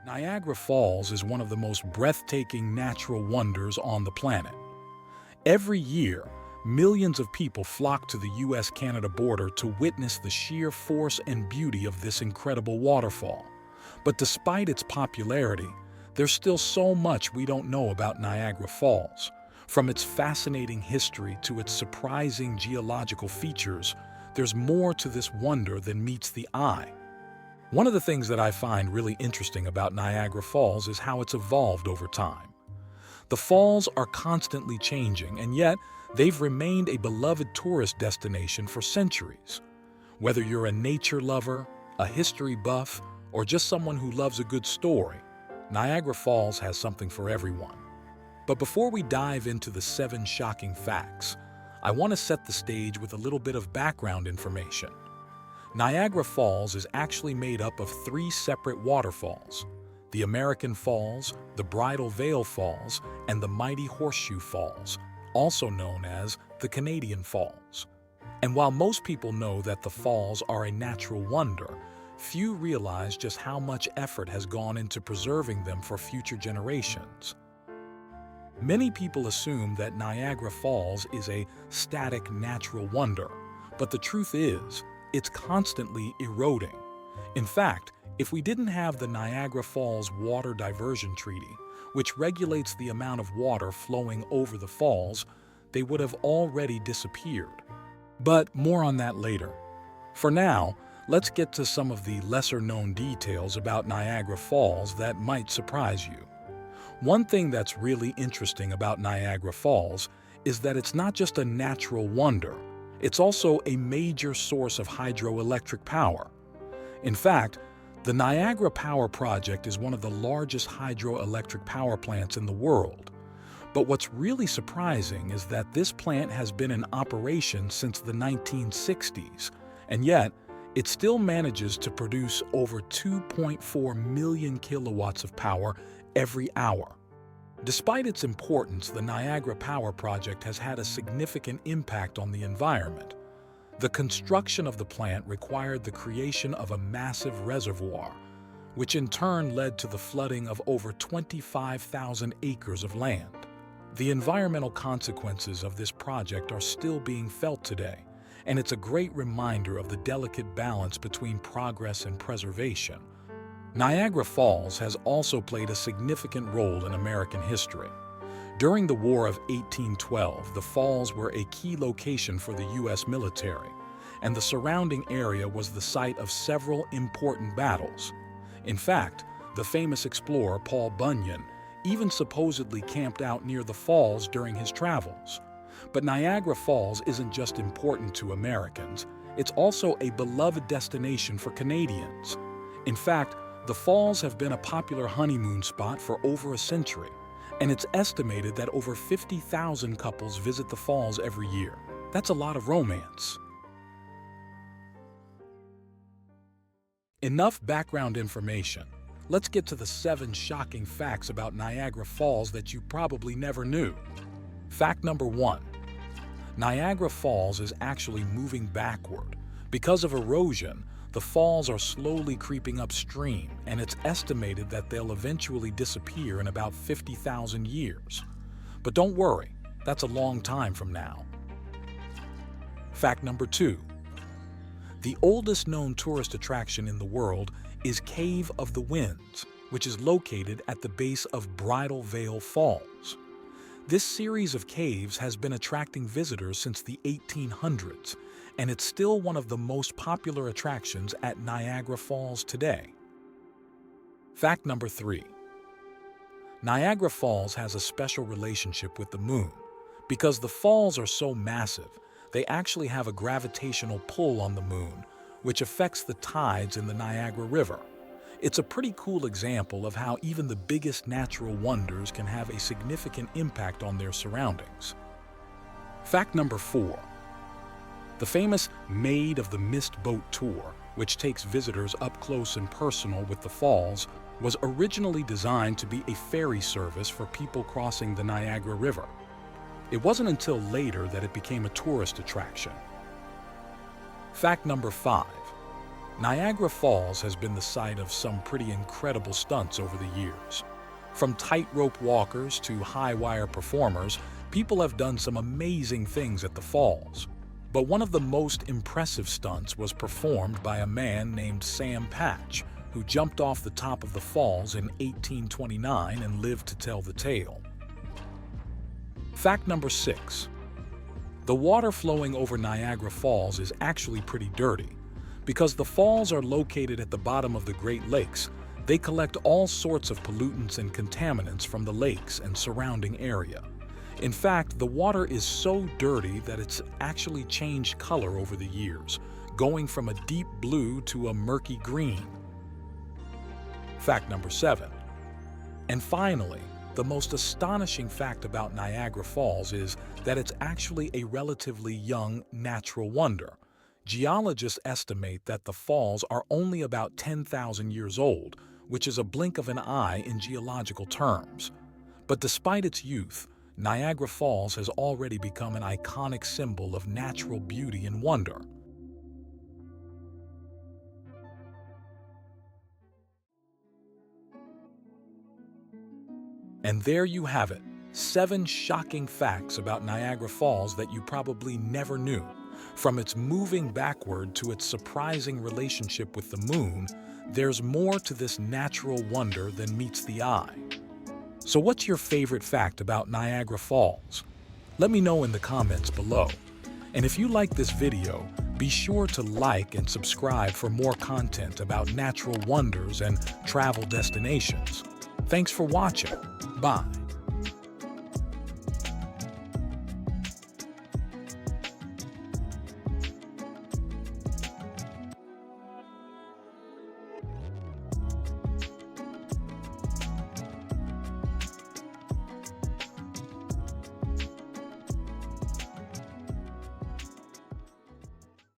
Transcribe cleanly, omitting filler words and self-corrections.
Niagara Falls is one of the most breathtaking natural wonders on the planet. Every year, millions of people flock to the US-Canada border to witness the sheer force and beauty of this incredible waterfall. But despite its popularity, there's still so much we don't know about Niagara Falls. From its fascinating history to its surprising geological features, there's more to this wonder than meets the eye. One of the things that I find really interesting about Niagara Falls is how it's evolved over time. The falls are constantly changing, and yet they've remained a beloved tourist destination for centuries. Whether you're a nature lover, a history buff, or just someone who loves a good story, Niagara Falls has something for everyone. But before we dive into the 7 shocking facts, I want to set the stage with a little bit of background information. Niagara Falls is actually made up of 3 separate waterfalls: the American Falls, the Bridal Veil Falls, and the Mighty Horseshoe Falls, also known as the Canadian Falls. And while most people know that the falls are a natural wonder, few realize just how much effort has gone into preserving them for future generations. Many people assume that Niagara Falls is a static natural wonder, but the truth is, it's constantly eroding. In fact, if we didn't have the Niagara Falls Water Diversion Treaty, which regulates the amount of water flowing over the falls, they would have already disappeared. But more on that later. For now, let's get to some of the lesser-known details about Niagara Falls that might surprise you. One thing that's really interesting about Niagara Falls is that it's not just a natural wonder, it's also a major source of hydroelectric power. In fact, the Niagara Power Project is one of the largest hydroelectric power plants in the world. But what's really surprising is that this plant has been in operation since the 1960s, and yet it still manages to produce over 2.4 million kilowatts of power every hour. Despite its importance, the Niagara Power Project has had a significant impact on the environment. The construction of the plant required the creation of a massive reservoir, which in turn led to the flooding of over 25,000 acres of land. The environmental consequences of this project are still being felt today, and it's a great reminder of the delicate balance between progress and preservation. Niagara Falls has also played a significant role in American history. During the War of 1812, the falls were a key location for the U.S. military, and the surrounding area was the site of several important battles. In fact, the famous explorer Paul Bunyan even supposedly camped out near the falls during his travels. But Niagara Falls isn't just important to Americans, it's also a beloved destination for Canadians. In fact, the falls have been a popular honeymoon spot for over a century, and it's estimated that over 50,000 couples visit the falls every year. That's a lot of romance. Enough background information. Let's get to the 7 shocking facts about Niagara Falls that you probably never knew. Fact number 1. Niagara Falls is actually moving backward. Because of erosion, the falls are slowly creeping upstream, and it's estimated that they'll eventually disappear in about 50,000 years. But don't worry, that's a long time from now. Fact number 2. The oldest known tourist attraction in the world is Cave of the Winds, which is located at the base of Bridal Veil Falls. This series of caves has been attracting visitors since the 1800s, and it's still one of the most popular attractions at Niagara Falls today. Fact number 3. Niagara Falls has a special relationship with the moon. Because the falls are so massive, they actually have a gravitational pull on the moon, which affects the tides in the Niagara River. It's a pretty cool example of how even the biggest natural wonders can have a significant impact on their surroundings. Fact number 4. The famous Maid of the Mist boat tour, which takes visitors up close and personal with the falls, was originally designed to be a ferry service for people crossing the Niagara River. It wasn't until later that it became a tourist attraction. Fact number 5. Niagara Falls has been the site of some pretty incredible stunts over the years. From tightrope walkers to high-wire performers, people have done some amazing things at the falls. But one of the most impressive stunts was performed by a man named Sam Patch, who jumped off the top of the falls in 1829 and lived to tell the tale. Fact number 6. The water flowing over Niagara Falls is actually pretty dirty. Because the falls are located at the bottom of the Great Lakes, they collect all sorts of pollutants and contaminants from the lakes and surrounding area. In fact, the water is so dirty that it's actually changed color over the years, going from a deep blue to a murky green. Fact number 7. And finally, the most astonishing fact about Niagara Falls is that it's actually a relatively young natural wonder. Geologists estimate that the falls are only about 10,000 years old, which is a blink of an eye in geological terms. But despite its youth, Niagara Falls has already become an iconic symbol of natural beauty and wonder. And there you have it, 7 shocking facts about Niagara Falls that you probably never knew. From its moving backward to its surprising relationship with the moon, there's more to this natural wonder than meets the eye. So what's your favorite fact about Niagara Falls? Let me know in the comments below. And if you like this video, be sure to like and subscribe for more content about natural wonders and travel destinations. Thanks for watching. Bye.